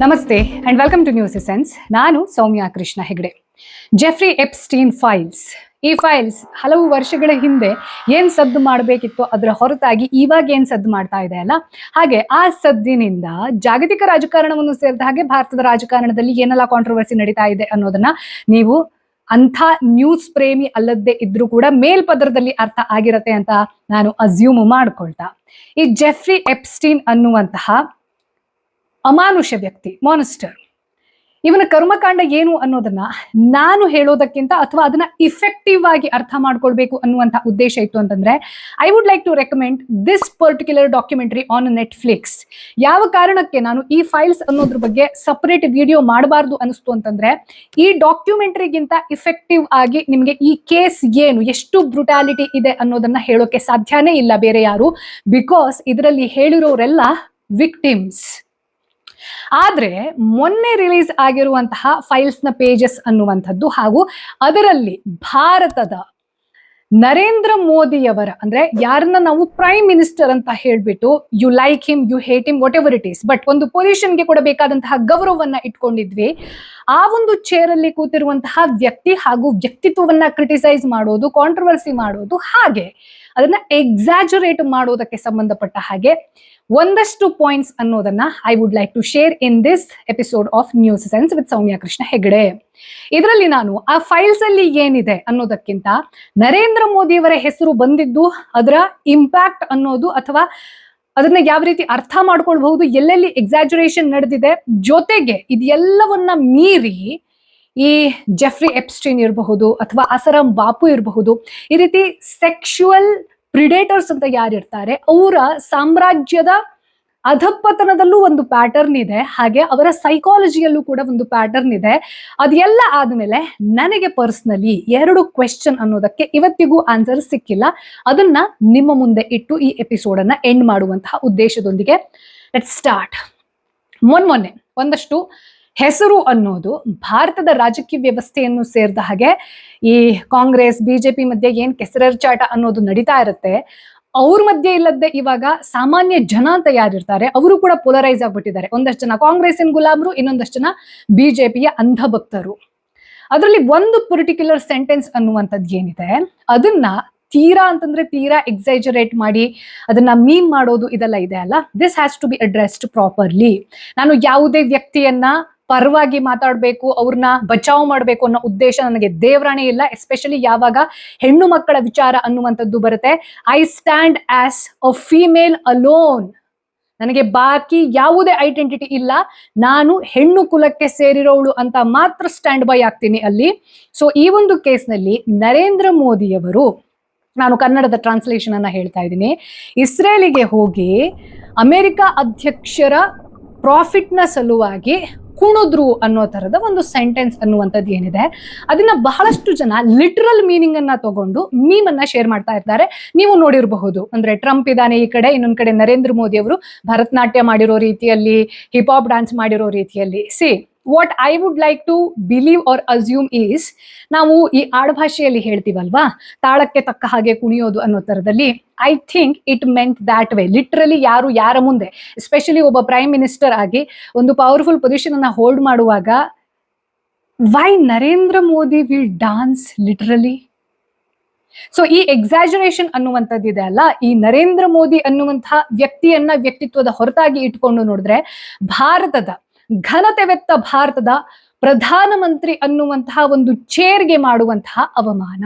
ನಮಸ್ತೆ and welcome to News Essence. ನಾನು Soumya Krishna Hegde. Jeffrey Epstein files, ಈ ಫೈಲ್ಸ್ ಹಲವು ವರ್ಷಗಳ ಹಿಂದೆ ಏನ್ ಸದ್ದು ಮಾಡಬೇಕಿತ್ತು ಅದರ ಹೊರತಾಗಿ ಇವಾಗ ಏನ್ ಸದ್ದು ಮಾಡ್ತಾ ಇದೆ ಅಲ್ಲ, ಹಾಗೆ ಆ ಸದ್ದಿನಿಂದ ಜಾಗತಿಕ ರಾಜಕಾರಣವನ್ನು ಸೇರಿದ ಹಾಗೆ ಭಾರತದ ರಾಜಕಾರಣದಲ್ಲಿ ಏನೆಲ್ಲ ಕಾಂಟ್ರವರ್ಸಿ ನಡೀತಾ ಇದೆ ಅನ್ನೋದನ್ನ ನೀವು ಅಂಥ ನ್ಯೂಸ್ ಪ್ರೇಮಿ ಅಲ್ಲದೆ ಇದ್ರೂ ಕೂಡ ಮೇಲ್ಪದರದಲ್ಲಿ ಅರ್ಥ ಆಗಿರತ್ತೆ ಅಂತ ನಾನು ಅಸ್ಯೂಮ್ ಮಾಡ್ಕೊಳ್ತಾ, ಈ ಜೆಫ್ರಿ ಎಪ್ಸ್ಟೀನ್ ಅನ್ನುವಂತಹ ಅಮಾನುಷ ವ್ಯಕ್ತಿ, ಮಾನ್ಸ್ಟರ್, ಇವನ ಕರ್ಮಕಾಂಡ ಏನು ಅನ್ನೋದನ್ನ ನಾನು ಹೇಳೋದಕ್ಕಿಂತ ಅಥವಾ ಅದನ್ನ ಇಫೆಕ್ಟಿವ್ ಆಗಿ ಅರ್ಥ ಮಾಡ್ಕೊಳ್ಬೇಕು ಅನ್ನುವಂಥ ಉದ್ದೇಶ ಇತ್ತು ಅಂತಂದ್ರೆ I would like to recommend this particular documentary on Netflix. ಯಾವ ಕಾರಣಕ್ಕೆ ನಾನು ಈ ಫೈಲ್ಸ್ ಅನ್ನೋದ್ರ ಬಗ್ಗೆ ಸಪರೇಟ್ ವಿಡಿಯೋ ಮಾಡಬಾರ್ದು ಅನಿಸ್ತು ಅಂತಂದ್ರೆ, ಈ ಡಾಕ್ಯುಮೆಂಟರಿಗಿಂತ ಇಫೆಕ್ಟಿವ್ ಆಗಿ ನಿಮಗೆ ಈ ಕೇಸ್ ಏನು, ಎಷ್ಟು ಬ್ರುಟಾಲಿಟಿ ಇದೆ ಅನ್ನೋದನ್ನ ಹೇಳೋಕೆ ಸಾಧ್ಯನೇ ಇಲ್ಲ ಬೇರೆ ಯಾರು. ಬಿಕಾಸ್ ಇದರಲ್ಲಿ ಹೇಳಿರೋರೆಲ್ಲ ವಿಕ್ಟಿಮ್ಸ್. ಆದ್ರೆ ಮೊನ್ನೆ ರಿಲೀಸ್ ಆಗಿರುವಂತಹ ಫೈಲ್ಸ್ ನ ಪೇಜಸ್ ಅನ್ನುವಂಥದ್ದು ಹಾಗೂ ಅದರಲ್ಲಿ ಭಾರತದ ನರೇಂದ್ರ ಮೋದಿಯವರ, ಅಂದ್ರೆ ಯಾರನ್ನ ನಾವು ಪ್ರೈಮ್ ಮಿನಿಸ್ಟರ್ ಅಂತ ಹೇಳ್ಬಿಟ್ಟು you like him, you hate him, whatever it is, but ಒಂದು ಪೊಸಿಷನ್ಗೆ ಕೊಡಬೇಕಾದಂತಹ ಗೌರವವನ್ನ ಇಟ್ಕೊಂಡಿದ್ವಿ. ಆ ಒಂದು ಚೇರ್ ಅಲ್ಲಿ ಕೂತಿರುವಂತಹ ವ್ಯಕ್ತಿ ಹಾಗೂ ವ್ಯಕ್ತಿತ್ವವನ್ನ ಕ್ರಿಟಿಸೈಸ್ ಮಾಡೋದು, ಕಾಂಟ್ರವರ್ಸಿ ಮಾಡೋದು, ಹಾಗೆ ಅದನ್ನ ಎಕ್ಸಾಜುರೇಟ್ ಮಾಡೋದಕ್ಕೆ ಸಂಬಂಧಪಟ್ಟ ಹಾಗೆ ಒಂದಷ್ಟು ಪಾಯಿಂಟ್ಸ್ ಅನ್ನೋದನ್ನ I would like to share in this episode of News Sense with Soumya Krishna Hegde. ಇದರಲ್ಲಿ ನಾನು ಆ ಫೈಲ್ಸ್ ಅಲ್ಲಿ ಏನಿದೆ ಅನ್ನೋದಕ್ಕಿಂತ ನರೇಂದ್ರ ಮೋದಿಯವರ ಹೆಸರು ಬಂದಿದ್ದು, ಅದರ ಇಂಪ್ಯಾಕ್ಟ್ ಅನ್ನೋದು ಅಥವಾ ಅದನ್ನ ಯಾವ ರೀತಿ ಅರ್ಥ ಮಾಡ್ಕೊಳ್ಬಹುದು, ಎಲ್ಲೆಲ್ಲಿ ಎಕ್ಸಾಜುರೇಷನ್ ನಡೆದಿದೆ, ಜೊತೆಗೆ ಇದೆಲ್ಲವನ್ನ ಮೀರಿ ಈ ಜೆಫ್ರಿ ಎಪ್ಸ್ಟೀನ್ ಇರಬಹುದು ಅಥವಾ ಅಸರಂ ಬಾಪು ಇರಬಹುದು, ಈ ರೀತಿ ಸೆಕ್ಷುವಲ್ ಪ್ರಿಡೇಟರ್ಸ್ ಅಂತ ಯಾರಿರ್ತಾರೆ ಅವರ ಸಾಮ್ರಾಜ್ಯದ ಅಧಪತನದಲ್ಲೂ ಒಂದು ಪ್ಯಾಟರ್ನ್ ಇದೆ, ಹಾಗೆ ಅವರ ಸೈಕಾಲಜಿಯಲ್ಲೂ ಕೂಡ ಒಂದು ಪ್ಯಾಟರ್ನ್ ಇದೆ. ಅದೆಲ್ಲ ಆದ್ಮೇಲೆ ನನಗೆ ಪರ್ಸನಲಿ 2 ಕ್ವೆಶ್ಚನ್ ಅನ್ನೋದಕ್ಕೆ ಇವತ್ತಿಗೂ ಆನ್ಸರ್ ಸಿಕ್ಕಿಲ್ಲ. ಅದನ್ನ ನಿಮ್ಮ ಮುಂದೆ ಇಟ್ಟು ಈ ಎಪಿಸೋಡ್ ಅನ್ನ ಎಂಡ್ ಮಾಡುವಂತಹ ಉದ್ದೇಶದೊಂದಿಗೆ ಲೆಟ್ಸ್ ಸ್ಟಾರ್ಟ್. ಮೊನ್ನೆ ಒಂದಷ್ಟು ಹೆಸರು ಅನ್ನೋದು ಭಾರತದ ರಾಜಕೀಯ ವ್ಯವಸ್ಥೆಯನ್ನು ಸೇರಿದ ಹಾಗೆ ಈ ಕಾಂಗ್ರೆಸ್ ಬಿಜೆಪಿ ಮಧ್ಯೆ ಏನ್ ಕೆಸರೆರಚಾಟ ಅನ್ನೋದು ನಡೀತಾ ಇರುತ್ತೆ, ಅವ್ರ ಮಧ್ಯೆ ಇಲ್ಲದೆ ಇವಾಗ ಸಾಮಾನ್ಯ ಜನ ಅಂತ ಯಾರಿರ್ತಾರೆ ಅವರು ಕೂಡ ಪೋಲರೈಸ್ ಆಗ್ಬಿಟ್ಟಿದ್ದಾರೆ. ಒಂದಷ್ಟು ಜನ ಕಾಂಗ್ರೆಸ್ಸಿನ ಗುಲಾಮರು, ಇನ್ನೊಂದಷ್ಟು ಜನ ಬಿಜೆಪಿಯ ಅಂಧಭಕ್ತರು. ಅದರಲ್ಲಿ ಒಂದು ಪರ್ಟಿಕ್ಯುಲರ್ ಸೆಂಟೆನ್ಸ್ ಅನ್ನುವಂಥದ್ದು ಏನಿದೆ ಅದನ್ನ ತೀರಾ ಅಂತಂದ್ರೆ ತೀರಾ ಎಕ್ಸೈಜರೇಟ್ ಮಾಡಿ ಅದನ್ನ ಮೀಮ್ ಮಾಡೋದು ಇದೆಲ್ಲ ಇದೆ ಅಲ್ಲ, this has to be addressed properly. ನಾನು ಯಾವುದೇ ವ್ಯಕ್ತಿಯನ್ನ ಪರವಾಗಿ ಮಾತಾಡಬೇಕು, ಅವ್ರನ್ನ ಬಚಾವ್ ಮಾಡಬೇಕು ಅನ್ನೋ ಉದ್ದೇಶ ನನಗೆ ದೇವರಾಣೆ ಇಲ್ಲ. ಎಸ್ಪೆಷಲಿ ಯಾವಾಗ ಹೆಣ್ಣು ಮಕ್ಕಳ ವಿಚಾರ ಅನ್ನುವಂಥದ್ದು ಬರುತ್ತೆ. I stand as a female alone. ನನಗೆ ಬಾಕಿ ಯಾವುದೇ ಐಡೆಂಟಿಟಿ ಇಲ್ಲ, ನಾನು ಹೆಣ್ಣು ಕುಲಕ್ಕೆ ಸೇರಿರೋಳು ಅಂತ ಮಾತ್ರ ಸ್ಟ್ಯಾಂಡ್ ಬೈ ಆಗ್ತೀನಿ ಅಲ್ಲಿ. ಸೊ ಈ ಒಂದು ಕೇಸ್ನಲ್ಲಿ ನರೇಂದ್ರ ಮೋದಿಯವರು, ನಾನು ಕನ್ನಡದ ಟ್ರಾನ್ಸ್ಲೇಷನ್ ಅನ್ನ ಹೇಳ್ತಾ ಇದ್ದೀನಿ, ಇಸ್ರೇಲಿಗೆ ಹೋಗಿ ಅಮೆರಿಕ ಅಧ್ಯಕ್ಷರ ಪ್ರಾಫಿಟ್ನ ಸಲುವಾಗಿ ಕುಣಿದ್ರು ಅನ್ನೋ ತರದ ಒಂದು ಸೆಂಟೆನ್ಸ್ ಅನ್ನುವಂಥದ್ದು ಏನಿದೆ ಅದನ್ನ ಬಹಳಷ್ಟು ಜನ ಲಿಟ್ರಲ್ ಮೀನಿಂಗ್ ಅನ್ನ ತಗೊಂಡು ಮೀಮ್ ಅನ್ನ ಶೇರ್ ಮಾಡ್ತಾ ಇರ್ತಾರೆ. ನೀವು ನೋಡಿರಬಹುದು, ಅಂದ್ರೆ ಟ್ರಂಪ್ ಇದಾನೆ ಈ ಕಡೆ, ಇನ್ನೊಂದ್ ಕಡೆ ನರೇಂದ್ರ ಮೋದಿ ಅವರು ಭರತನಾಟ್ಯ ಮಾಡಿರೋ ರೀತಿಯಲ್ಲಿ, ಹಿಪ್ ಹಾಪ್ ಡ್ಯಾನ್ಸ್ ಮಾಡಿರೋ ರೀತಿಯಲ್ಲಿ. See what I would like to believe or assume is, ನಾವು ಈ ಆಡುಭಾಷೆಯಲ್ಲಿ ಹೇಳ್ತೀವಲ್ವಾ, ತಾಳಕ್ಕೆ ತಕ್ಕ ಹಾಗೆ ಕುಣಿಯೋದು ಅನ್ನೋ ತರದಲ್ಲಿ, I think it meant that way. Literally ಯಾರು ಯಾರ ಮುಂದೆ, ಎಸ್ಪೆಷಲಿ ಒಬ್ಬ ಪ್ರೈಮ್ ಮಿನಿಸ್ಟರ್ ಆಗಿ ಒಂದು ಪವರ್ಫುಲ್ ಪೊಸಿಷನ್ ಅನ್ನ ಹೋಲ್ಡ್ ಮಾಡುವಾಗ, why Narendra Modi will dance literally? So ಈ ಎಕ್ಸಾಜುರೇಷನ್ ಅನ್ನುವಂಥದ್ದಿದೆ ಅಲ್ಲ, ಈ ನರೇಂದ್ರ ಮೋದಿ ಅನ್ನುವಂತಹ ವ್ಯಕ್ತಿಯನ್ನ ವ್ಯಕ್ತಿತ್ವದ ಹೊರತಾಗಿ ಇಟ್ಕೊಂಡು ನೋಡಿದ್ರೆ ಭಾರತದ ಘನತೆವೆತ್ತ ಭಾರತದ ಪ್ರಧಾನಮಂತ್ರಿ ಅನ್ನುವಂತಹ ಒಂದು ಚೇರ್ಗೆ ಮಾಡುವಂತಹ ಅವಮಾನ,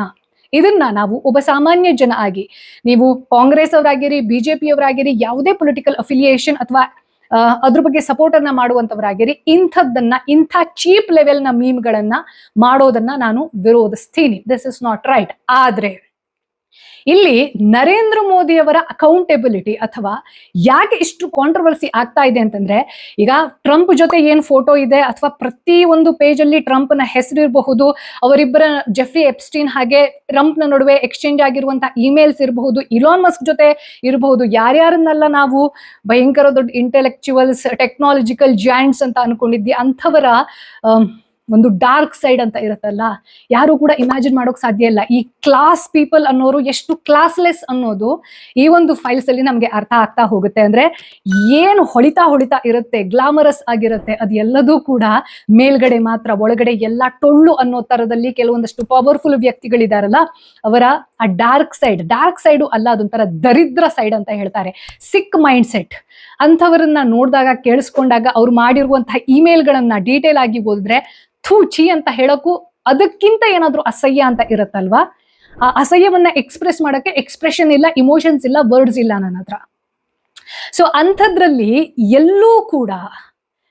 ಇದನ್ನ ನಾವು ಒಬ್ಬ ಸಾಮಾನ್ಯ ಜನ ಆಗಿ, ನೀವು ಕಾಂಗ್ರೆಸ್ ಅವರಾಗಿರಿ, ಬಿಜೆಪಿ ಅವರಾಗಿರಿ, ಯಾವುದೇ ಪೊಲಿಟಿಕಲ್ ಅಫಿಲಿಯೇಷನ್ ಅಥವಾ ಅದ್ರ ಬಗ್ಗೆ ಸಪೋರ್ಟ್ ಅನ್ನ ಮಾಡುವಂತವರಾಗಿರಿ, ಇಂಥದ್ದನ್ನ, ಇಂಥ ಚೀಪ್ ಲೆವೆಲ್ ನ ಮೀಮ್ಗಳನ್ನ ಮಾಡೋದನ್ನ ನಾನು ವಿರೋಧಿಸ್ತೀನಿ. This is not right. ಆದ್ರೆ ಇಲ್ಲಿ ನರೇಂದ್ರ ಮೋದಿಯವರ ಅಕೌಂಟೆಬಿಲಿಟಿ ಅಥವಾ ಯಾಕೆ ಇಷ್ಟು ಕಾಂಟ್ರವರ್ಸಿ ಆಗ್ತಾ ಇದೆ ಅಂತಂದ್ರೆ, ಈಗ ಟ್ರಂಪ್ ಜೊತೆ ಏನ್ ಫೋಟೋ ಇದೆ ಅಥವಾ ಪ್ರತಿ ಒಂದು ಪೇಜ್ ಅಲ್ಲಿ ಟ್ರಂಪ್ನ ಹೆಸರು ಇರಬಹುದು, ಅವರಿಬ್ಬರ ಜೆಫ್ರಿ ಎಪ್ಸ್ಟೀನ್ ಹಾಗೆ ಟ್ರಂಪ್ನ ನಡುವೆ ಎಕ್ಸ್ಚೇಂಜ್ ಆಗಿರುವಂತಹ ಇಮೇಲ್ಸ್ ಇರಬಹುದು, ಇಲಾನ್ ಮಸ್ಕ್ ಜೊತೆ ಇರಬಹುದು, ಯಾರ್ಯಾರನ್ನೆಲ್ಲ ನಾವು ಭಯಂಕರ ದೊಡ್ಡ ಇಂಟೆಲೆಕ್ಚುವಲ್ಸ್, ಟೆಕ್ನಾಲಜಿಕಲ್ ಜಾಯಿಂಟ್ಸ್ ಅಂತ ಅನ್ಕೊಂಡಿದ್ವಿ, ಅಂಥವರ ಒಂದು ಡಾರ್ಕ್ ಸೈಡ್ ಅಂತ ಇರುತ್ತಲ್ಲ, ಯಾರು ಕೂಡ ಇಮ್ಯಾಜಿನ್ ಮಾಡೋಕ್ ಸಾಧ್ಯ ಇಲ್ಲ. ಈ ಕ್ಲಾಸ್ ಪೀಪಲ್ ಅನ್ನೋರು ಎಷ್ಟು ಕ್ಲಾಸ್ಲೆಸ್ ಅನ್ನೋದು ಈ ಒಂದು ಫೈಲ್ಸ್ ಅಲ್ಲಿ ನಮ್ಗೆ ಅರ್ಥ ಆಗ್ತಾ ಹೋಗುತ್ತೆ. ಅಂದ್ರೆ ಏನು ಹೊಳಿತಾ ಇರುತ್ತೆ, ಗ್ಲಾಮರಸ್ ಆಗಿರುತ್ತೆ, ಅದೆಲ್ಲದೂ ಕೂಡ ಮೇಲ್ಗಡೆ ಮಾತ್ರ, ಒಳಗಡೆ ಎಲ್ಲ ಟೊಳ್ಳು ಅನ್ನೋ ತರದಲ್ಲಿ ಕೆಲವೊಂದಷ್ಟು ಪವರ್ಫುಲ್ ವ್ಯಕ್ತಿಗಳಿದಾರಲ್ಲ, ಅವರ ಆ ಡಾರ್ಕ್ ಸೈಡು ಅಲ್ಲ, ಅದೊಂಥರ ದರಿದ್ರ ಸೈಡ್ ಅಂತ ಹೇಳ್ತಾರೆ, ಸಿಕ್ ಮೈಂಡ್ ಸೆಟ್. ಅಂಥವರನ್ನ ನೋಡಿದಾಗ, ಕೇಳಿಸ್ಕೊಂಡಾಗ, ಅವ್ರು ಮಾಡಿರುವಂತಹ ಇಮೇಲ್ಗಳನ್ನ ಡೀಟೇಲ್ ಆಗಿ ಓದಿದ್ರೆ ಥೂ ಛೀ ಅಂತ ಹೇಳೋಕ್ಕೂ ಅದಕ್ಕಿಂತ ಏನಾದ್ರೂ ಅಸಹ್ಯ ಅಂತ ಇರತ್ತಲ್ವಾ, ಆ ಅಸಹ್ಯವನ್ನ ಎಕ್ಸ್ಪ್ರೆಸ್ ಮಾಡಕ್ಕೆ ಎಕ್ಸ್ಪ್ರೆಷನ್ ಇಲ್ಲ, ಇಮೋಷನ್ಸ್ ಇಲ್ಲ, ವರ್ಡ್ಸ್ ಇಲ್ಲ ನನ್ನ ಹತ್ರ. ಸೊ ಅಂಥದ್ರಲ್ಲಿ ಎಲ್ಲೂ ಕೂಡ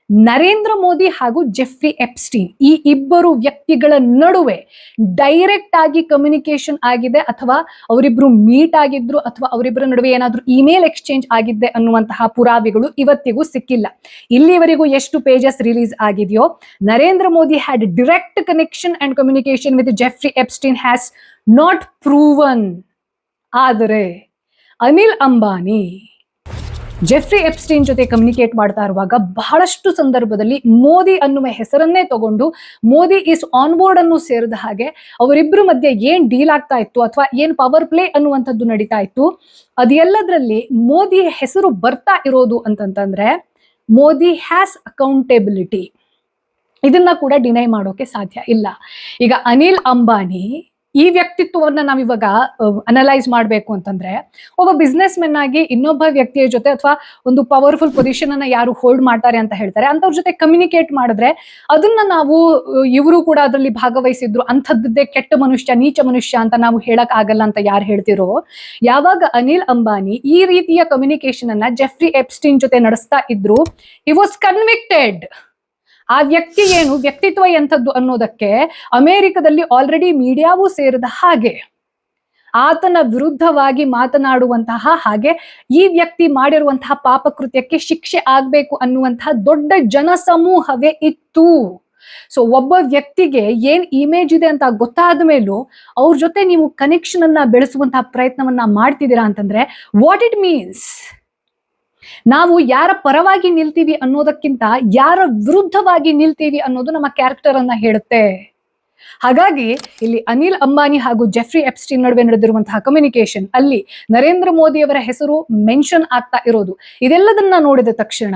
ನರೇಂದ್ರ ಮೋದಿ ಹಾಗೂ ಜೆಫ್ರಿ ಎಪ್ಸ್ಟೀನ್ ಈ ಇಬ್ಬರು ವ್ಯಕ್ತಿಗಳ ನಡುವೆ ಡೈರೆಕ್ಟ್ ಆಗಿ ಕಮ್ಯುನಿಕೇಶನ್ ಆಗಿದೆ, ಅಥವಾ ಅವರಿಬ್ರು ಮೀಟ್ ಆಗಿದ್ರು, ಅಥವಾ ಅವರಿಬ್ಬರ ನಡುವೆ ಏನಾದ್ರೂ ಇಮೇಲ್ ಎಕ್ಸ್ಚೇಂಜ್ ಆಗಿದ್ದೆ ಅನ್ನುವಂತಹ ಪುರಾವೆಗಳು ಇವತ್ತಿಗೂ ಸಿಕ್ಕಿಲ್ಲ. ಇಲ್ಲಿವರೆಗೂ ಎಷ್ಟು ಪೇಜಸ್ ರಿಲೀಸ್ ಆಗಿದೆಯೋ, Narendra Modi had direct connection and communication with Jeffrey Epstein has not proven. ಆದರೆ ಅನಿಲ್ ಅಂಬಾನಿ ಜೆಫ್ರಿ ಎಪ್ಸ್ಟೀನ್ ಜೊತೆ ಕಮ್ಯುನಿಕೇಟ್ ಮಾಡ್ತಾ ಇರುವಾಗ ಬಹಳಷ್ಟು ಸಂದರ್ಭದಲ್ಲಿ ಮೋದಿ ಅನ್ನುವ ಹೆಸರನ್ನೇ ತಗೊಂಡು ಮೋದಿ ಈಸ್ ಆನ್ ಬೋರ್ಡ್ ಅನ್ನು ಸೇರಿದ ಹಾಗೆ ಅವರಿಬ್ಬರ ಮಧ್ಯೆ ಏನ್ ಡೀಲ್ ಆಗ್ತಾ ಇತ್ತು, ಅಥವಾ ಏನ್ ಪವರ್ ಪ್ಲೇ ಅನ್ನುವಂಥದ್ದು ನಡೀತಾ ಇತ್ತು, ಅದೆಲ್ಲದರಲ್ಲಿ ಮೋದಿ ಹೆಸರು ಬರ್ತಾ ಇರೋದು ಅಂತಂತಂದ್ರೆ ಮೋದಿ ಹ್ಯಾಸ್ ಅಕೌಂಟೆಬಿಲಿಟಿ. ಇದನ್ನ ಕೂಡ ಡಿನೈ ಮಾಡೋಕೆ ಸಾಧ್ಯ ಇಲ್ಲ. ಈಗ ಅನಿಲ್ ಅಂಬಾನಿ ಈ ವ್ಯಕ್ತಿತ್ವವನ್ನ ನಾವಿವಾಗ ಅನಲೈಸ್ ಮಾಡಬೇಕು ಅಂತಂದ್ರೆ, ಒಬ್ಬ ಬಿಸ್ನೆಸ್ ಮೆನ್ ಆಗಿ ಇನ್ನೊಬ್ಬ ವ್ಯಕ್ತಿಯ ಜೊತೆ, ಅಥವಾ ಒಂದು ಪವರ್ಫುಲ್ ಪೊಸಿಷನ್ ಅನ್ನ ಯಾರು ಹೋಲ್ಡ್ ಮಾಡ್ತಾರೆ ಅಂತ ಹೇಳ್ತಾರೆ ಅಂತವ್ರ ಜೊತೆ ಕಮ್ಯುನಿಕೇಟ್ ಮಾಡಿದ್ರೆ ಅದನ್ನ ನಾವು ಇವರು ಕೂಡ ಅದರಲ್ಲಿ ಭಾಗವಹಿಸಿದ್ರು, ಅಂಥದ್ದೇ ಕೆಟ್ಟ ಮನುಷ್ಯ, ನೀಚ ಮನುಷ್ಯ ಅಂತ ನಾವು ಹೇಳಕ್ ಆಗಲ್ಲ ಅಂತ ಯಾರು ಹೇಳ್ತಿರೋ, ಯಾವಾಗ ಅನಿಲ್ ಅಂಬಾನಿ ಈ ರೀತಿಯ ಕಮ್ಯುನಿಕೇಶನ್ ಅನ್ನ ಜೆಫ್ರಿ ಎಪ್ಸ್ಟೀನ್ ಜೊತೆ ನಡೆಸ್ತಾ ಇದ್ರು, ಹಿ ವಾಸ್ ಕನ್ವಿಕ್ಟೆಡ್. ಆ ವ್ಯಕ್ತಿ ಏನು, ವ್ಯಕ್ತಿತ್ವ ಎಂಥದ್ದು ಅನ್ನೋದಕ್ಕೆ ಅಮೆರಿಕದಲ್ಲಿ ಆಲ್ರೆಡಿ ಮೀಡಿಯಾವೂ ಸೇರಿದ ಹಾಗೆ, ಆತನ ವಿರುದ್ಧವಾಗಿ ಮಾತನಾಡುವಂತಹ ಹಾಗೆ ಈ ವ್ಯಕ್ತಿ ಮಾಡಿರುವಂತಹ ಪಾಪಕೃತ್ಯಕ್ಕೆ ಶಿಕ್ಷೆ ಆಗ್ಬೇಕು ಅನ್ನುವಂತಹ ದೊಡ್ಡ ಜನಸಮೂಹವೇ ಇತ್ತು. ಸೊ ಒಬ್ಬ ವ್ಯಕ್ತಿಗೆ ಏನ್ ಇಮೇಜ್ ಇದೆ ಅಂತ ಗೊತ್ತಾದ ಮೇಲೂ ಅವ್ರ ಜೊತೆ ನೀವು ಕನೆಕ್ಷನ್ ಅನ್ನ ಬೆಳೆಸುವಂತಹ ಪ್ರಯತ್ನವನ್ನ ಮಾಡ್ತಿದ್ದೀರಾ ಅಂತಂದ್ರೆ ವಾಟ್ ಇಟ್ ಮೀನ್ಸ್, ನಾವು ಯಾರ ಪರವಾಗಿ ನಿಲ್ತೀವಿ ಅನ್ನೋದಕ್ಕಿಂತ ಯಾರ ವಿರುದ್ಧವಾಗಿ ನಿಲ್ತೀವಿ ಅನ್ನೋದು ನಮ್ಮ ಕ್ಯಾರೆಕ್ಟರ್ ಅನ್ನ ಹೇಳುತ್ತೆ. ಹಾಗಾಗಿ ಇಲ್ಲಿ ಅನಿಲ್ ಅಂಬಾನಿ ಹಾಗೂ ಜೆಫ್ರಿ ಎಪ್ಸ್ಟೀನ್ ನಡುವೆ ನಡೆದಿರುವಂತಹ ಕಮ್ಯುನಿಕೇಶನ್ ಅಲ್ಲಿ ನರೇಂದ್ರ ಮೋದಿ ಅವರ ಹೆಸರು ಮೆನ್ಷನ್ ಆಗ್ತಾ ಇರೋದು, ಇದೆಲ್ಲದನ್ನ ನೋಡಿದ ತಕ್ಷಣ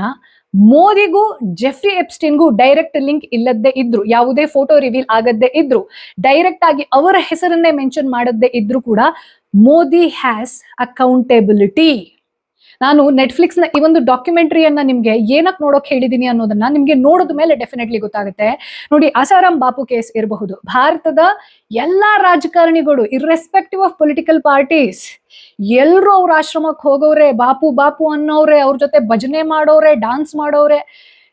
ಮೋದಿಗೂ ಜೆಫ್ರಿ ಎಪ್ಸ್ಟೀನ್ಗೂ ಡೈರೆಕ್ಟ್ ಲಿಂಕ್ ಇಲ್ಲದ್ದೇ ಇದ್ರು, ಯಾವುದೇ ಫೋಟೋ ರಿವೀಲ್ ಆಗದ್ದೇ ಇದ್ರು, ಡೈರೆಕ್ಟ್ ಆಗಿ ಅವರ ಹೆಸರನ್ನೇ ಮೆನ್ಷನ್ ಮಾಡದ್ದೇ ಇದ್ರು ಕೂಡ ಮೋದಿ ಹ್ಯಾಸ್ ಅಕೌಂಟೆಬಿಲಿಟಿ. ನಾನು ನೆಟ್ಫ್ಲಿಕ್ಸ್ ನ ಈ ಒಂದು ಡಾಕ್ಯುಮೆಂಟರಿಯನ್ನ ನಿಮ್ಗೆ ಏನಕ್ಕೆ ನೋಡೋಕೆ ಹೇಳಿದೀನಿ ಅನ್ನೋದನ್ನ ನಿಮ್ಗೆ ನೋಡಿದ ಮೇಲೆ ಡೆಫಿನೆಟ್ಲಿ ಗೊತ್ತಾಗುತ್ತೆ. ನೋಡಿ, ಆಸಾರಾಮ್ ಬಾಪು ಕೇಸ್ ಇರಬಹುದು, ಭಾರತದ ಎಲ್ಲಾ ರಾಜಕಾರಣಿಗಳು ಇರ್ರೆಸ್ಪೆಕ್ಟಿವ್ ಆಫ್ ಪೊಲಿಟಿಕಲ್ ಪಾರ್ಟೀಸ್ ಎಲ್ರು ಅವ್ರ ಆಶ್ರಮಕ್ಕೆ ಹೋಗೋರೆ, ಬಾಪು ಬಾಪು ಅನ್ನೋರೆ, ಅವ್ರ ಜೊತೆ ಭಜನೆ ಮಾಡೋರೆ, ಡಾನ್ಸ್ ಮಾಡೋರೆ,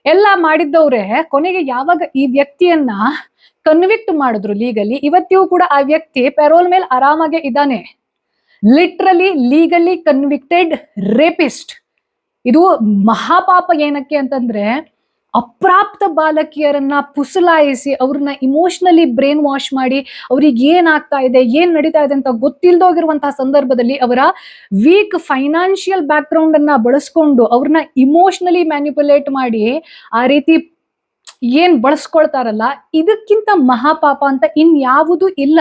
ಎಲ್ಲ ಮಾಡಿದ್ದವ್ರೆ. ಕೊನೆಗೆ ಯಾವಾಗ ಈ ವ್ಯಕ್ತಿಯನ್ನ ಕನ್ವಿಕ್ಟ್ ಮಾಡಿದ್ರು ಲೀಗಲಿ, ಇವತ್ತಿಗೂ ಕೂಡ ಆ ವ್ಯಕ್ತಿ ಪೆರೋಲ್ ಮೇಲೆ ಆರಾಮಾಗೆ ಇದ್ದಾನೆ. Literally legally convicted rapist. ಇದು ಮಹಾಪಾಪ. ಏನಕ್ಕೆ ಅಂತಂದ್ರೆ, ಅಪ್ರಾಪ್ತ ಬಾಲಕಿಯರನ್ನ ಪುಸಲಾಯಿಸಿ ಅವ್ರನ್ನ ಇಮೋಷನಲಿ ಬ್ರೇನ್ ವಾಶ್ ಮಾಡಿ ಅವ್ರಿಗೆ ಏನಾಗ್ತಾ ಇದೆ, ಏನ್ ನಡೀತಾ ಇದೆ ಅಂತ ಗೊತ್ತಿಲ್ದೋಗಿರುವಂತಹ ಸಂದರ್ಭದಲ್ಲಿ ಅವರ ವೀಕ್ ಫೈನಾನ್ಷಿಯಲ್ ಬ್ಯಾಕ್ ಗ್ರೌಂಡ್ ಅನ್ನ ಬಳಸ್ಕೊಂಡು ಅವ್ರನ್ನ ಇಮೋಷನಲಿ ಮ್ಯಾನಿಪುಲೇಟ್ ಮಾಡಿ ಆ ರೀತಿ ಏನ್ ಬಳಸ್ಕೊಳ್ತಾರಲ್ಲ, ಇದಕ್ಕಿಂತ ಮಹಾಪಾಪ ಅಂತ ಇನ್ಯಾವುದೂ ಇಲ್ಲ.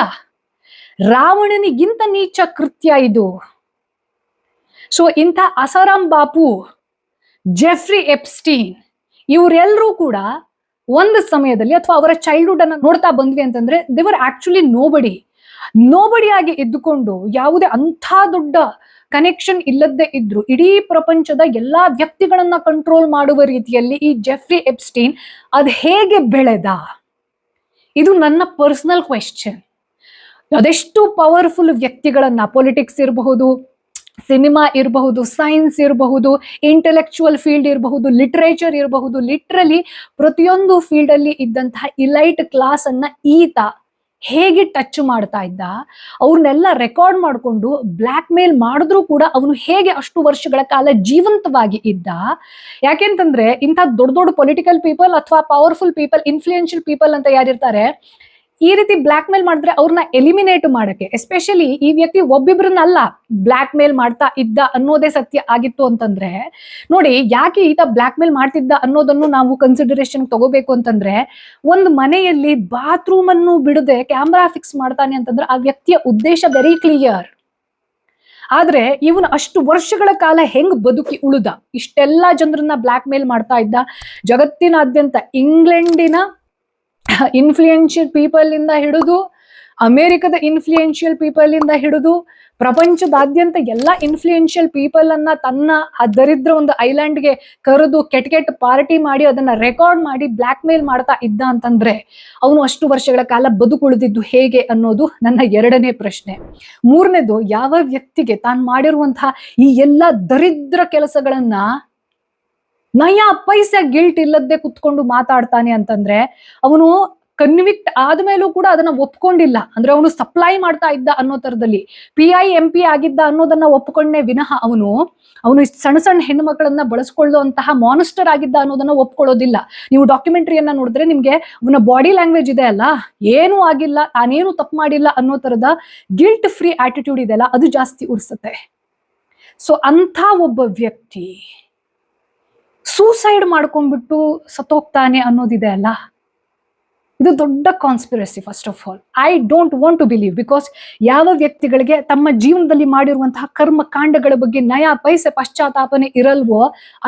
ರಾವಣನಿಗಿಂತ ನೀಚ ಕೃತ್ಯ ಇದು. ಸೊ ಇಂಥ ಆಸಾರಾಮ್ ಬಾಪು, ಜೆಫ್ರಿ ಎಪ್ಸ್ಟೀನ್ ಇವರೆಲ್ಲರೂ ಕೂಡ ಒಂದು ಸಮಯದಲ್ಲಿ, ಅಥವಾ ಅವರ ಚೈಲ್ಡ್ಹುಡ್ ಅನ್ನ ನೋಡ್ತಾ ಬಂದ್ವಿ ಅಂತಂದ್ರೆ, ದೇವರ್ ಆಕ್ಚುಲಿ ನೋಬಡಿ ಆಗಿ ಇದ್ದುಕೊಂಡು ಯಾವುದೇ ಅಂಥ ದೊಡ್ಡ ಕನೆಕ್ಷನ್ ಇಲ್ಲದೆ ಇದ್ರು ಇಡೀ ಪ್ರಪಂಚದ ಎಲ್ಲಾ ವ್ಯಕ್ತಿಗಳನ್ನ ಕಂಟ್ರೋಲ್ ಮಾಡುವ ರೀತಿಯಲ್ಲಿ ಈ ಜೆಫ್ರಿ ಎಪ್ಸ್ಟೀನ್ ಅದ್ ಹೇಗೆ ಬೆಳೆದ? ಇದು ನನ್ನ ಪರ್ಸನಲ್ ಕ್ವೆಶ್ಚನ್. ಅದೆಷ್ಟು ಪವರ್ಫುಲ್ ವ್ಯಕ್ತಿಗಳನ್ನ, ಪೊಲಿಟಿಕ್ಸ್ ಇರಬಹುದು, ಸಿನಿಮಾ ಇರಬಹುದು, ಸೈನ್ಸ್ ಇರಬಹುದು, ಇಂಟೆಲೆಕ್ಚುಯಲ್ ಫೀಲ್ಡ್ ಇರಬಹುದು, ಲಿಟರೇಚರ್ ಇರಬಹುದು, ಲಿಟ್ರಲಿ ಪ್ರತಿಯೊಂದು ಫೀಲ್ಡ್ ಅಲ್ಲಿ ಇದ್ದಂತಹ ಇಲೈಟ್ ಕ್ಲಾಸ್ ಅನ್ನ ಈತ ಹೇಗೆ ಟಚ್ ಮಾಡ್ತಾ ಇದ್ದ, ಅವ್ರನ್ನೆಲ್ಲ ರೆಕಾರ್ಡ್ ಮಾಡಿಕೊಂಡು ಬ್ಲ್ಯಾಕ್ ಮೇಲ್ ಮಾಡಿದ್ರು ಕೂಡ ಅವನು ಹೇಗೆ ಅಷ್ಟು ವರ್ಷಗಳ ಕಾಲ ಜೀವಂತವಾಗಿ ಇದ್ದ. ಯಾಕೆಂತಂದ್ರೆ ಇಂಥ ದೊಡ್ಡ ದೊಡ್ಡ ಪೊಲಿಟಿಕಲ್ ಪೀಪಲ್ ಅಥವಾ ಪವರ್ಫುಲ್ ಪೀಪಲ್, ಇನ್ಫ್ಲೂಯೆನ್ಷಿಯಲ್ ಪೀಪಲ್ ಅಂತ ಯಾರಿರ್ತಾರೆ, ಈ ರೀತಿ ಬ್ಲಾಕ್ ಮೇಲ್ ಮಾಡಿದ್ರೆ ಅವ್ರನ್ನ ಎಲಿಮಿನೇಟ್ ಮಾಡಕ್ಕೆ, ಎಸ್ಪೆಷಲಿ ಈ ವ್ಯಕ್ತಿ ಒಬ್ಬಿಬ್ರನ್ನಲ್ಲ ಬ್ಲಾಕ್ ಮೇಲ್ ಮಾಡ್ತಾ ಇದ್ದ ಅನ್ನೋದೇ ಸತ್ಯ ಆಗಿತ್ತು ಅಂತಂದ್ರೆ, ನೋಡಿ ಯಾಕೆ ಈತ ಬ್ಲಾಕ್ ಮೇಲ್ ಮಾಡ್ತಿದ್ದ ಅನ್ನೋದನ್ನು ನಾವು ಕನ್ಸಿಡರೇಷನ್ ತಗೋಬೇಕು ಅಂತಂದ್ರೆ, ಒಂದು ಮನೆಯಲ್ಲಿ ಬಾತ್ರೂಮ್ ಅನ್ನು ಬಿಡದೆ ಕ್ಯಾಮ್ರಾ ಫಿಕ್ಸ್ ಮಾಡ್ತಾನೆ ಅಂತಂದ್ರೆ ಆ ವ್ಯಕ್ತಿಯ ಉದ್ದೇಶ ವೆರಿ ಕ್ಲಿಯರ್. ಆದ್ರೆ ಇವನು ಅಷ್ಟು ವರ್ಷಗಳ ಕಾಲ ಹೆಂಗ್ ಬದುಕಿ ಉಳಿದ, ಇಷ್ಟೆಲ್ಲಾ ಜನರನ್ನ ಬ್ಲಾಕ್ ಮೇಲ್ ಮಾಡ್ತಾ ಇದ್ದ, ಜಗತ್ತಿನಾದ್ಯಂತ ಇಂಗ್ಲೆಂಡಿನ ಇನ್ಫ್ಲೂಯೆನ್ಷಿಯಲ್ ಪೀಪಲ್ ಇಂದ ಹಿಡಿದು ಅಮೆರಿಕದ ಇನ್ಫ್ಲೂಯೆನ್ಷಿಯಲ್ ಪೀಪಲ್ ಇಂದ ಹಿಡಿದು ಪ್ರಪಂಚದಾದ್ಯಂತ ಎಲ್ಲ ಇನ್ಫ್ಲೂಯೆನ್ಷಿಯಲ್ ಪೀಪಲ್ ಅನ್ನ ತನ್ನ ಆ ದರಿದ್ರ ಒಂದು ಐಲ್ಯಾಂಡ್ಗೆ ಕರೆದು ಕೆಟ್ಟ ಪಾರ್ಟಿ ಮಾಡಿ ಅದನ್ನ ರೆಕಾರ್ಡ್ ಮಾಡಿ ಬ್ಲಾಕ್ ಮೇಲ್ ಮಾಡ್ತಾ ಇದ್ದ ಅಂತಂದ್ರೆ ಅವನು ಅಷ್ಟು ವರ್ಷಗಳ ಕಾಲ ಬದುಕುಳಿದಿದ್ದು ಹೇಗೆ ಅನ್ನೋದು ನನ್ನ ಎರಡನೇ ಪ್ರಶ್ನೆ. ಮೂರನೇದು, ಯಾವ ವ್ಯಕ್ತಿಗೆ ತಾನು ಮಾಡಿರುವಂತಹ ಈ ಎಲ್ಲ ದರಿದ್ರ ಕೆಲಸಗಳನ್ನ ನಯಾ ಪೈಸೆ ಗಿಲ್ಟ್ ಇಲ್ಲದೆ ಕುತ್ಕೊಂಡು ಮಾತಾಡ್ತಾನೆ ಅಂತಂದ್ರೆ, ಅವನು ಕನ್ವಿಕ್ಟ್ ಆದ್ಮೇಲೂ ಕೂಡ ಅದನ್ನ ಒಪ್ಕೊಂಡಿಲ್ಲ. ಅಂದ್ರೆ ಅವನು ಸಪ್ಲೈ ಮಾಡ್ತಾ ಇದ್ದ ಅನ್ನೋ ತರದಲ್ಲಿ PI MP ಆಗಿದ್ದ ಅನ್ನೋದನ್ನ ಒಪ್ಕೊಂಡೇ ವಿನಃ ಅವನು ಸಣ್ಣ ಸಣ್ಣ ಹೆಣ್ಣು ಮಕ್ಕಳನ್ನ ಬಳಸ್ಕೊಳ್ಳುವಂತಹ ಮಾನಿಸ್ಟರ್ ಆಗಿದ್ದ ಅನ್ನೋದನ್ನ ಒಪ್ಕೊಳ್ಳೋದಿಲ್ಲ. ನೀವು ಡಾಕ್ಯುಮೆಂಟ್ರಿಯನ್ನ ನೋಡಿದ್ರೆ ನಿಮ್ಗೆ ಅವನ ಬಾಡಿ ಲ್ಯಾಂಗ್ವೇಜ್ ಇದೆ ಅಲ್ಲ, ಏನೂ ಆಗಿಲ್ಲ, ತಾನೇನು ತಪ್ಪು ಮಾಡಿಲ್ಲ ಅನ್ನೋ ತರದ ಗಿಲ್ಟ್ ಫ್ರೀ ಆಟಿಟ್ಯೂಡ್ ಇದೆಯಲ್ಲ, ಅದು ಜಾಸ್ತಿ ಉರ್ಸುತ್ತೆ. ಸೊ ಅಂಥ ಒಬ್ಬ ವ್ಯಕ್ತಿ ಸೂಸೈಡ್ ಮಾಡ್ಕೊಂಡ್ಬಿಟ್ಟು ಸತ್ತೋಗ್ತಾನೆ ಅನ್ನೋದಿದೆ ಅಲ್ಲ, ಇದು ದೊಡ್ಡ conspiracy. First of all I don't want to believe, because ಯಾವ ವ್ಯಕ್ತಿಗಳಿಗೆ ತಮ್ಮ ಜೀವನದಲ್ಲಿ ಮಾಡಿರುವಂತಹ ಕರ್ಮಕಾಂಡಗಳ ಬಗ್ಗೆ ನಯಾ ಪೈಸೆ ಪಶ್ಚಾತ್ತಾಪನೆ ಇರಲ್ವೋ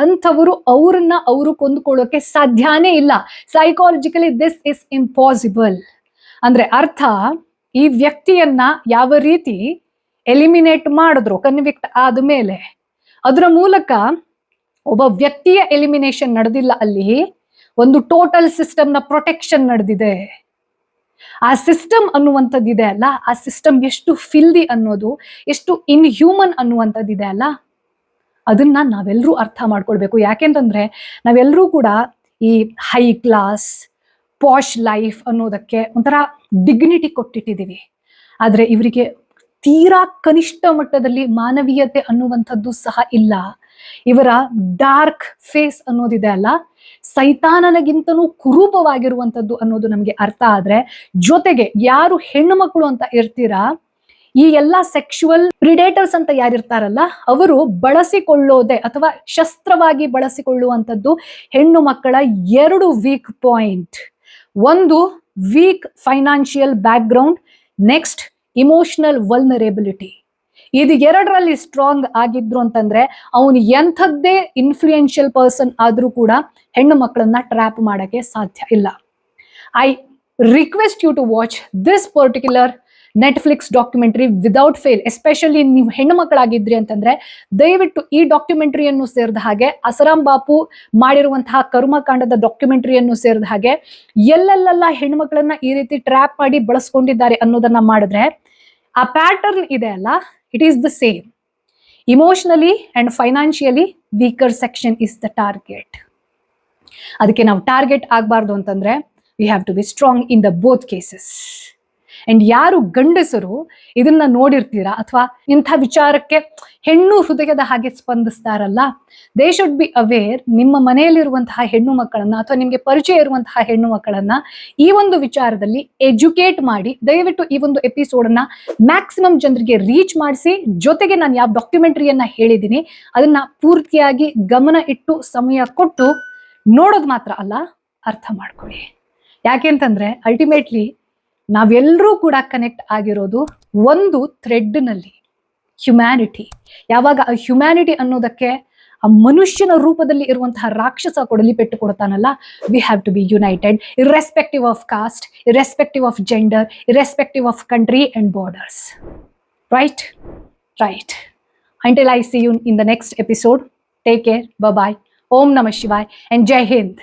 ಅಂಥವರು ಅವರು ಕೊಂದುಕೊಳ್ಳೋಕೆ ಸಾಧ್ಯನೇ ಇಲ್ಲ. Psychologically this is impossible. ಅಂದ್ರೆ ಅರ್ಥ, ಈ ವ್ಯಕ್ತಿಯನ್ನ ಯಾವ ರೀತಿ ಎಲಿಮಿನೇಟ್ ಮಾಡಿದ್ರು ಕನ್ವಿಕ್ಟ್ ಆದ್ಮೇಲೆ, ಅದರ ಮೂಲಕ ಒಬ್ಬ ವ್ಯಕ್ತಿಯ ಎಲಿಮಿನೇಷನ್ ನಡೆದಿಲ್ಲ, ಅಲ್ಲಿ ಒಂದು ಟೋಟಲ್ ಸಿಸ್ಟಮ್ನ ಪ್ರೊಟೆಕ್ಷನ್ ನಡೆದಿದೆ. ಆ ಸಿಸ್ಟಮ್ ಅನ್ನುವಂಥದ್ದಿದೆ ಅಲ್ಲ, ಆ ಸಿಸ್ಟಮ್ ಎಷ್ಟು ಫಿಲ್ದಿ ಅನ್ನೋದು, ಎಷ್ಟು ಇನ್ಹ್ಯೂಮನ್ ಅನ್ನುವಂಥದ್ದಿದೆ ಅಲ್ಲ, ಅದನ್ನ ನಾವೆಲ್ಲರೂ ಅರ್ಥ ಮಾಡ್ಕೊಳ್ಬೇಕು. ಯಾಕೆಂತಂದ್ರೆ ನಾವೆಲ್ಲರೂ ಕೂಡ ಈ ಹೈ ಕ್ಲಾಸ್ ಪಾಶ್ ಲೈಫ್ ಅನ್ನೋದಕ್ಕೆ ಒಂಥರ ಡಿಗ್ನಿಟಿ ಕೊಟ್ಟಿಟ್ಟಿದ್ದೀವಿ. ಆದ್ರೆ ಇವರಿಗೆ ತೀರಾ ಕನಿಷ್ಠ ಮಟ್ಟದಲ್ಲಿ ಮಾನವೀಯತೆ ಅನ್ನುವಂಥದ್ದು ಸಹ ಇಲ್ಲ. ಇವರ ಡಾರ್ಕ್ ಫೇಸ್ ಅನ್ನೋದಿದೆ ಅಲ್ಲ, ಸೈತಾನನಗಿಂತನೂ ಕುರೂಪವಾಗಿರುವಂಥದ್ದು ಅನ್ನೋದು ನಮ್ಗೆ ಅರ್ಥ ಆದ್ರೆ, ಜೊತೆಗೆ ಯಾರು ಹೆಣ್ಣು ಮಕ್ಕಳು ಅಂತ ಇರ್ತೀರಾ, ಈ ಎಲ್ಲಾ ಸೆಕ್ಷುವಲ್ ಪ್ರಿಡೇಟರ್ಸ್ ಅಂತ ಯಾರಿರ್ತಾರಲ್ಲ, ಅವರು ಬಳಸಿಕೊಳ್ಳೋದೆ ಅಥವಾ ಶಸ್ತ್ರವಾಗಿ ಬಳಸಿಕೊಳ್ಳುವಂಥದ್ದು ಹೆಣ್ಣು ಮಕ್ಕಳ ಎರಡು ವೀಕ್ ಪಾಯಿಂಟ್. ಒಂದು, weak financial background, next emotional vulnerability. ಇದು ಎರಡರಲ್ಲಿ ಸ್ಟ್ರಾಂಗ್ ಆಗಿದ್ರು ಅಂತಂದ್ರೆ ಅವನು ಎಂಥದ್ದೇ ಇನ್ಫ್ಲೂಯೆನ್ಷಿಯಲ್ ಪರ್ಸನ್ ಆದ್ರೂ ಕೂಡ ಹೆಣ್ಣು ಮಕ್ಕಳನ್ನ ಟ್ರ್ಯಾಪ್ ಮಾಡಕ್ಕೆ ಸಾಧ್ಯ ಇಲ್ಲ. I request you to watch this particular Netflix documentary without fail. Especially ನೀವು ಹೆಣ್ಣು ಮಕ್ಕಳಾಗಿದ್ರಿ ಅಂತಂದ್ರೆ ದಯವಿಟ್ಟು ಈ ಡಾಕ್ಯುಮೆಂಟರಿಯನ್ನು ಸೇರಿದ ಹಾಗೆ, ಅಸರಾಮ್ ಬಾಪು ಮಾಡಿರುವಂತಹ ಕರ್ಮಕಾಂಡದ ಡಾಕ್ಯುಮೆಂಟರಿಯನ್ನು ಸೇರಿದ ಹಾಗೆ, ಎಲ್ಲೆಲ್ಲೆಲ್ಲ ಹೆಣ್ಣು ಮಕ್ಕಳನ್ನ ಈ ರೀತಿ ಟ್ರ್ಯಾಪ್ ಮಾಡಿ ಬಳಸ್ಕೊಂಡಿದ್ದಾರೆ ಅನ್ನೋದನ್ನ ಮಾಡಿದ್ರೆ ಆ ಪ್ಯಾಟರ್ನ್ ಇದೆ ಅಲ್ಲ, it is the same. Emotionally and financially weaker section is the target. ಅದಕ್ಕೆ ನಾವು ಟಾರ್ಗೆಟ್ ಆಗಬಾರ್ದು ಅಂತಂದ್ರೆ we have to be strong in the both cases. And ಯಾರು ಗಂಡಸರು ಇದನ್ನ ನೋಡಿರ್ತೀರಾ ಅಥವಾ ಇಂಥ ವಿಚಾರಕ್ಕೆ ಹೆಣ್ಣು ಹೃದಯದ ಹಾಗೆ ಸ್ಪಂದಿಸ್ತಾರಲ್ಲ, ದೇ ಶುಡ್ ಬಿ ಅವೇರ್. ನಿಮ್ಮ ಮನೆಯಲ್ಲಿರುವಂತಹ ಹೆಣ್ಣು ಮಕ್ಕಳನ್ನ ಅಥವಾ ನಿಮ್ಗೆ ಪರಿಚಯ ಇರುವಂತಹ ಹೆಣ್ಣು ಮಕ್ಕಳನ್ನ ಈ ಒಂದು ವಿಚಾರದಲ್ಲಿ ಎಜುಕೇಟ್ ಮಾಡಿ, ದಯವಿಟ್ಟು ಈ ಒಂದು ಎಪಿಸೋಡನ್ನ ಮ್ಯಾಕ್ಸಿಮಮ್ ಜನರಿಗೆ ರೀಚ್ ಮಾಡಿಸಿ. ಜೊತೆಗೆ ನಾನು ಯಾವ ಡಾಕ್ಯುಮೆಂಟರಿಯನ್ನ ಹೇಳಿದ್ದೀನಿ ಅದನ್ನ ಪೂರ್ತಿಯಾಗಿ ಗಮನ ಇಟ್ಟು ಸಮಯ ಕೊಟ್ಟು ನೋಡೋದು ಮಾತ್ರ ಅಲ್ಲ, ಅರ್ಥ ಮಾಡ್ಕೊಳ್ಳಿ. ಯಾಕೆಂತಂದ್ರೆ ಅಲ್ಟಿಮೇಟ್ಲಿ ನಾವೆಲ್ಲರೂ ಕೂಡ ಕನೆಕ್ಟ್ ಆಗಿರೋದು ಒಂದು ಥ್ರೆಡ್ನಲ್ಲಿ, ಹ್ಯುಮ್ಯಾನಿಟಿ. ಯಾವಾಗ ಆ ಹ್ಯುಮ್ಯಾನಿಟಿ ಅನ್ನೋದಕ್ಕೆ ಆ ಮನುಷ್ಯನ ರೂಪದಲ್ಲಿ ಇರುವಂತಹ ರಾಕ್ಷಸ ಕೊಡಲಿ ಪೆಟ್ಟು ಕೊಡ್ತಾನಲ್ಲ, we have to be united, irrespective of caste, irrespective of gender, irrespective of country and borders. Right? Right. Until I see you in the next episode, take care, bye-bye. Om Namah Shivaya and Jai Hind.